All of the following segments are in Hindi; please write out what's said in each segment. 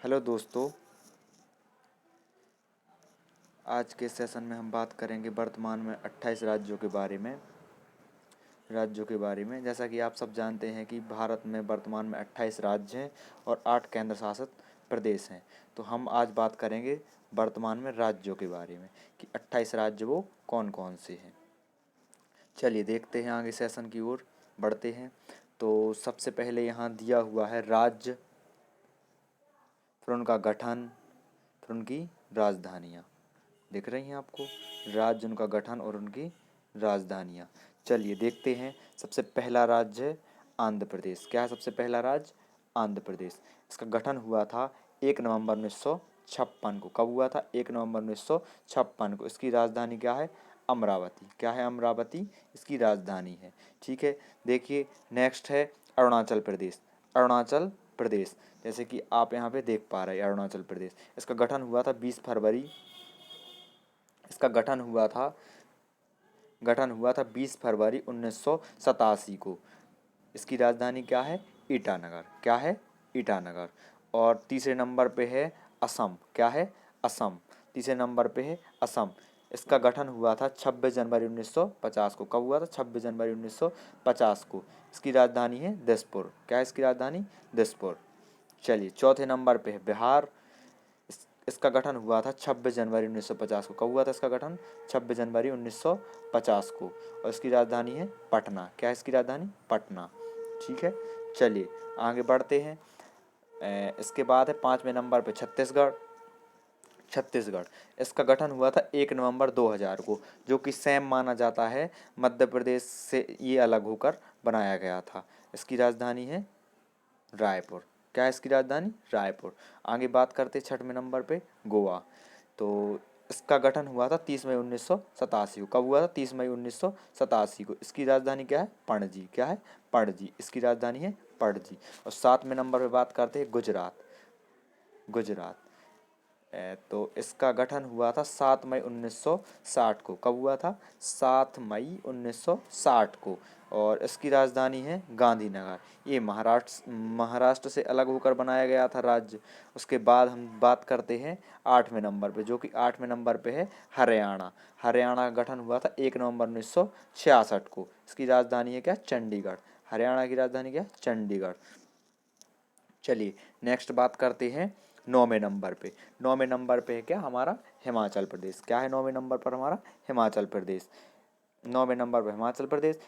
हेलो दोस्तों, आज के सेशन में हम बात करेंगे वर्तमान में 28 राज्यों के बारे में। जैसा कि आप सब जानते हैं कि भारत में वर्तमान में 28 राज्य हैं और 8 केंद्र शासित प्रदेश हैं। तो हम आज बात करेंगे वर्तमान में राज्यों के बारे में कि 28 राज्य वो कौन कौन से हैं। चलिए देखते हैं, आगे सेशन की ओर बढ़ते हैं। तो सबसे पहले यहाँ दिया हुआ है राज्य, फिर उनका गठन, फिर उनकी राजधानियाँ दिख रही हैं आपको। राज्य, उनका गठन और उनकी राजधानियाँ। चलिए देखते हैं। सबसे पहला राज्य है आंध्र प्रदेश। क्या है सबसे पहला राज्य? आंध्र प्रदेश। इसका गठन हुआ था 1 नवंबर 1956 को। कब हुआ था? 1 नवंबर 1956 को। इसकी राजधानी क्या है? अमरावती। क्या है? अमरावती इसकी राजधानी है। ठीक है, देखिए नेक्स्ट है अरुणाचल प्रदेश। अरुणाचल प्रदेश, जैसे कि आप यहाँ पे देख पा रहे हैं अरुणाचल प्रदेश। इसका गठन हुआ था 20 फरवरी। इसका गठन हुआ था 20 फरवरी 1987 को। इसकी राजधानी क्या है? ईटानगर। क्या है? ईटानगर। और तीसरे नंबर पे है असम। क्या है? असम। तीसरे नंबर पे है असम। इसका गठन हुआ था 26 जनवरी 1950 को। कब हुआ था? 26 जनवरी 1950 को। इसकी राजधानी है दिसपुर। क्या है इसकी राजधानी? दिसपुर। चलिए चौथे नंबर पे है बिहार। इसका गठन हुआ था 26 जनवरी 1950 को। कब हुआ था इसका गठन? 26 जनवरी 1950 को। और इसकी राजधानी है पटना। क्या है इसकी राजधानी? पटना। ठीक है, चलिए आगे बढ़ते हैं। इसके बाद है 5वें नंबर पे छत्तीसगढ़। छत्तीसगढ़, इसका गठन हुआ था 1 नवंबर 2000 को, जो कि सेम माना जाता है। मध्य प्रदेश से ये अलग होकर बनाया गया था। इसकी राजधानी है रायपुर। क्या है इसकी राजधानी? रायपुर। आगे बात करते 6वें नंबर पे गोवा। तो इसका गठन हुआ था 30 मई 1987 को। कब हुआ था? 30 मई 1987 को। इसकी राजधानी क्या है? पणजी। क्या है? पणजी। इसकी राजधानी है पणजी। और 7वें नंबर पे बात करते हैं गुजरात। गुजरात, तो इसका गठन हुआ था 7 मई 1960 को। कब हुआ था? 7 मई 1960 को। और इसकी राजधानी है गांधीनगर। ये महाराष्ट्र से अलग होकर बनाया गया था राज्य। उसके बाद हम बात करते हैं 8वें नंबर पे, जो कि 8वें नंबर पे है हरियाणा। हरियाणा का गठन हुआ था 1 नवंबर 1966 को। इसकी राजधानी है क्या? चंडीगढ़। हरियाणा की राजधानी क्या? चंडीगढ़। चलिए नेक्स्ट बात करते हैं 9वें नंबर पे। 9वें नंबर पे है क्या हमारा? हिमाचल प्रदेश। क्या है 9वें नंबर पर हमारा? हिमाचल प्रदेश। 9वें नंबर पर हिमाचल प्रदेश।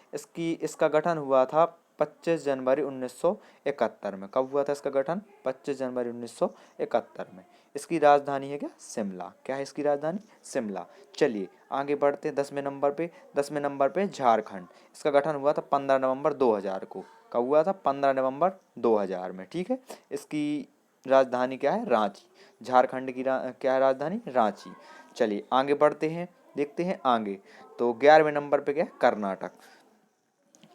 इसका गठन हुआ था 25 जनवरी 1971 में। कब हुआ था इसका गठन? 25 जनवरी 1971 में। इसकी राजधानी है क्या? शिमला। क्या है इसकी राजधानी? शिमला। चलिए आगे बढ़ते हैं 10वें नंबर पे। 10वें नंबर पे झारखंड। इसका गठन हुआ था 15 नवंबर 2000 को। कब हुआ था? 15 नवंबर 2000 में। ठीक है, इसकी राजधानी क्या है? रांची। झारखंड की क्या है राजधानी? रांची। चलिए आगे बढ़ते हैं, देखते हैं आगे। तो 11वें नंबर पे क्या है? कर्नाटक।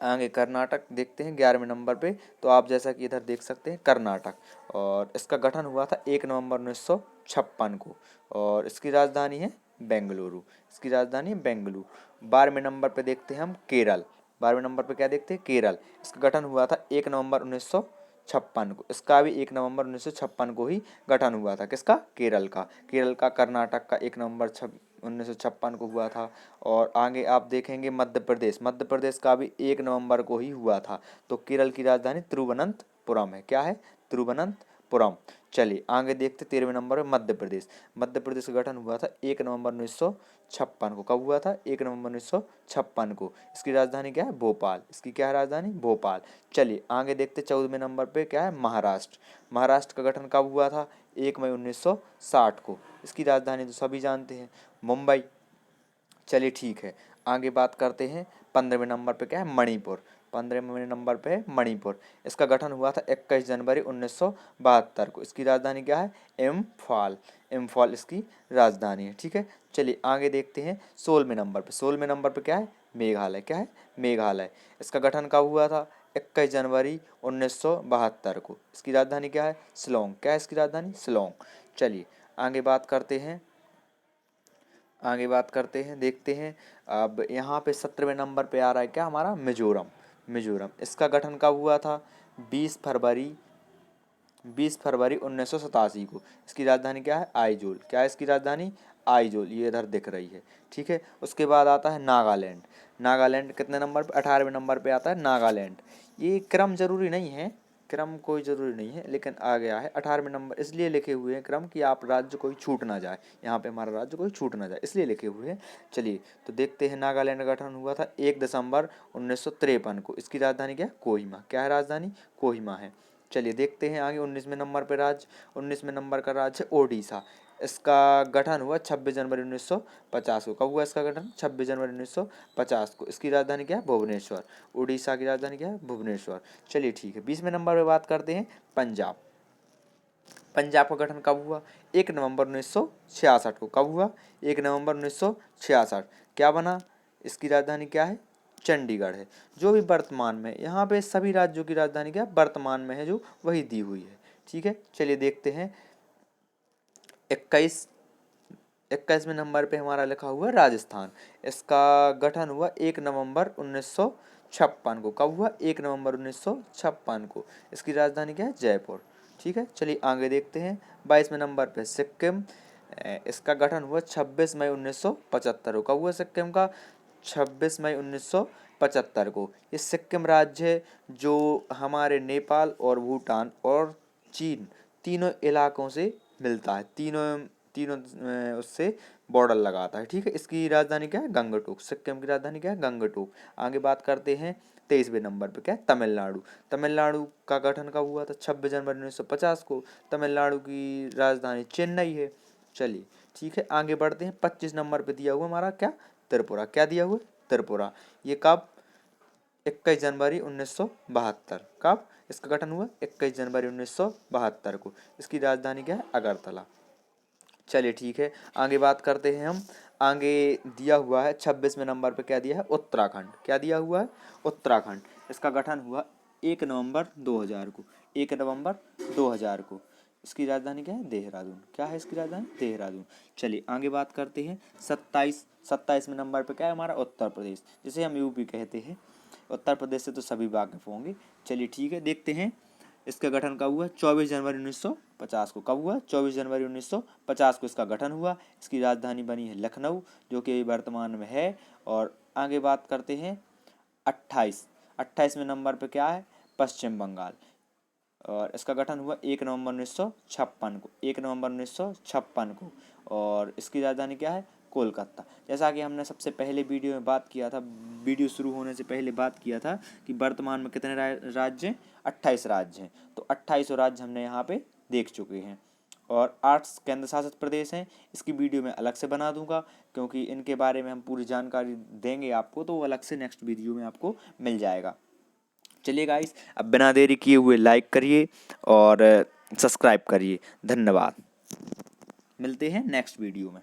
आगे कर्नाटक देखते हैं 11वें नंबर पे। तो आप जैसा कि इधर देख सकते हैं कर्नाटक। और इसका गठन हुआ था 1 नवंबर 1956 को। और इसकी राजधानी है बेंगलुरु। इसकी राजधानी है बेंगलुरु। 12वें नंबर पे देखते हैं हम केरल। 12वें नंबर पे क्या देखते हैं? केरल। इसका गठन हुआ था 1 नवंबर 1956 को। इसका भी 1 नवंबर 1956 को ही गठन हुआ था। किसका? केरल का। केरल का, कर्नाटक का 1 नवंबर 1956 को हुआ था। और आगे आप देखेंगे मध्य प्रदेश। मध्य प्रदेश का भी 1 नवंबर को ही हुआ था। तो केरल की राजधानी तिरुवनंतपुरम है। क्या है? तिरुवनंतपुरम। चलिए आगे देखते 13वें नंबर पर मध्य प्रदेश। मध्य प्रदेश का गठन हुआ था 1 नवंबर 1956 को। कब हुआ था? 1 नवंबर 1956 को। इसकी राजधानी क्या है? भोपाल। इसकी क्या है राजधानी? भोपाल। चलिए आगे देखते 14वें नंबर पे क्या है? महाराष्ट्र। महाराष्ट्र का गठन कब हुआ था? 1 मई 1960 को। इसकी राजधानी तो सभी जानते हैं, मुंबई। चलिए ठीक है, आगे बात करते हैं 15वें नंबर पे क्या है? मणिपुर। 15वें नंबर पे है मणिपुर। इसका गठन हुआ था 21 जनवरी 1972 को। इसकी राजधानी क्या है? इम्फाल। इम्फाल इसकी राजधानी है। ठीक है, चलिए आगे देखते हैं 16वें नंबर पे। 16वें नंबर पे क्या है? मेघालय। क्या है? मेघालय। इसका गठन कब हुआ था? 21 जनवरी 1972 को। इसकी राजधानी क्या है? शिलोंग। क्या है इसकी राजधानी? शिलोंग। चलिए आगे बात करते हैं, देखते हैं। अब यहाँ पे 17वें नंबर पे आ रहा है क्या हमारा? मिजोरम। मिजोरम। इसका गठन कब हुआ था? 20 फरवरी 20 फरवरी 1987 को। इसकी राजधानी क्या है? आइजोल। क्या है इसकी राजधानी? आइजोल। ये इधर दिख रही है, ठीक है। उसके बाद आता है नागालैंड। नागालैंड कितने नंबर पे? 18वें नंबर पे आता है नागालैंड। ये क्रम जरूरी नहीं है, क्रम कोई ज़रूरी नहीं है, लेकिन आ गया है 18वें नंबर, इसलिए लिखे हुए हैं क्रम कि आप राज्य कोई छूट ना जाए, यहाँ पे हमारा राज्य कोई छूट ना जाए, इसलिए लिखे हुए हैं। चलिए तो देखते हैं, नागालैंड का गठन हुआ था 1 दिसंबर 1953 को। इसकी राजधानी क्या है? कोहिमा। क्या है राजधानी? कोहिमा है। चलिए देखते हैं आगे 19वें नंबर पर राज्य। 19वें नंबर का राज्य है ओडिशा। इसका गठन हुआ 26 जनवरी 1950 को। कब हुआ इसका गठन? 26 जनवरी 1950 को। इसकी राजधानी क्या है? भुवनेश्वर। उड़ीसा की राजधानी क्या है? भुवनेश्वर। चलिए ठीक है, 20वें नंबर पे बात करते हैं पंजाब। पंजाब का गठन कब हुआ? 1 नवंबर 1966 को। कब हुआ? 1 नवंबर 1966। क्या बना? इसकी राजधानी क्या है? चंडीगढ़ है। जो भी वर्तमान में, यहाँ पे सभी राज्यों की राजधानी क्या है? वर्तमान में है जो, वही दी हुई है, ठीक है। चलिए देखते हैं 21वें नंबर पे हमारा लिखा हुआ राजस्थान। इसका गठन हुआ 1 नवंबर 1956 को। कब हुआ? 1 नवंबर 1956 को। इसकी राजधानी क्या है? जयपुर, ठीक है। चलिए आगे देखते हैं 22वें नंबर पे सिक्किम। इसका गठन हुआ 26 मई 1975 को। कब हुआ सिक्किम का? 26 मई 1975 को। ये सिक्किम राज्य है जो हमारे नेपाल और भूटान और चीन तीनों इलाकों से मिलता है, तीनों तीनों उससे बॉर्डर लगाता है, ठीक है। इसकी राजधानी क्या है? गंगटोक। सिक्किम की राजधानी क्या है? गंगटोक। आगे बात करते हैं 23वें नंबर पे, क्या है? तमिलनाडु। तमिलनाडु का गठन कब हुआ था? 26 जनवरी 1950 को। तमिलनाडु की राजधानी चेन्नई है। चलिए ठीक है, आगे बढ़ते हैं। 25 नंबर पे दिया हुआ हमारा क्या? त्रिपुरा। क्या दिया हुआ? त्रिपुरा। ये कब? 21 जनवरी 1972। कब इसका गठन हुआ? 21 जनवरी 1972 को। इसकी राजधानी क्या है? अगरतला। चलिए ठीक है, आगे बात करते हैं हम। आगे दिया हुआ है 26वें नंबर पे, क्या दिया है? उत्तराखंड। क्या दिया हुआ है? उत्तराखंड। इसका गठन हुआ 1 नवंबर 2000 को। 1 नवंबर 2000 को। इसकी राजधानी क्या है? देहरादून। क्या है इसकी राजधानी? देहरादून। चलिए आगे बात करते हैं 27वें नंबर पे, क्या है हमारा? उत्तर प्रदेश, जिसे हम यूपी कहते हैं। उत्तर प्रदेश से तो सभी वाकिफ होंगे। चलिए ठीक है, देखते हैं इसका गठन कब हुआ? 24 जनवरी 1950 को। कब हुआ? 24 जनवरी 1950 को इसका गठन हुआ। इसकी राजधानी बनी है लखनऊ, जो कि वर्तमान में है। और आगे बात करते हैं 28वें नंबर पे, क्या है? पश्चिम बंगाल। और इसका गठन हुआ 1 नवंबर 1956 को। 1 नवंबर 1956 को। और इसकी राजधानी क्या है? कोलकाता। जैसा कि हमने सबसे पहले वीडियो में बात किया था, वीडियो शुरू होने से पहले बात किया था कि वर्तमान में कितने राज्य हैं? 28 राज्य हैं। तो 28 राज्य हमने यहाँ पे देख चुके हैं। और 8 केंद्र शासित प्रदेश हैं। इसकी वीडियो मैं अलग से बना दूंगा, क्योंकि इनके बारे में हम पूरी जानकारी देंगे आपको, तो वो अलग से नेक्स्ट वीडियो में आपको मिल जाएगा। चलिए गाइस, अब बिना देरी किए हुए लाइक करिए और सब्सक्राइब करिए। धन्यवाद। मिलते हैं नेक्स्ट वीडियो में।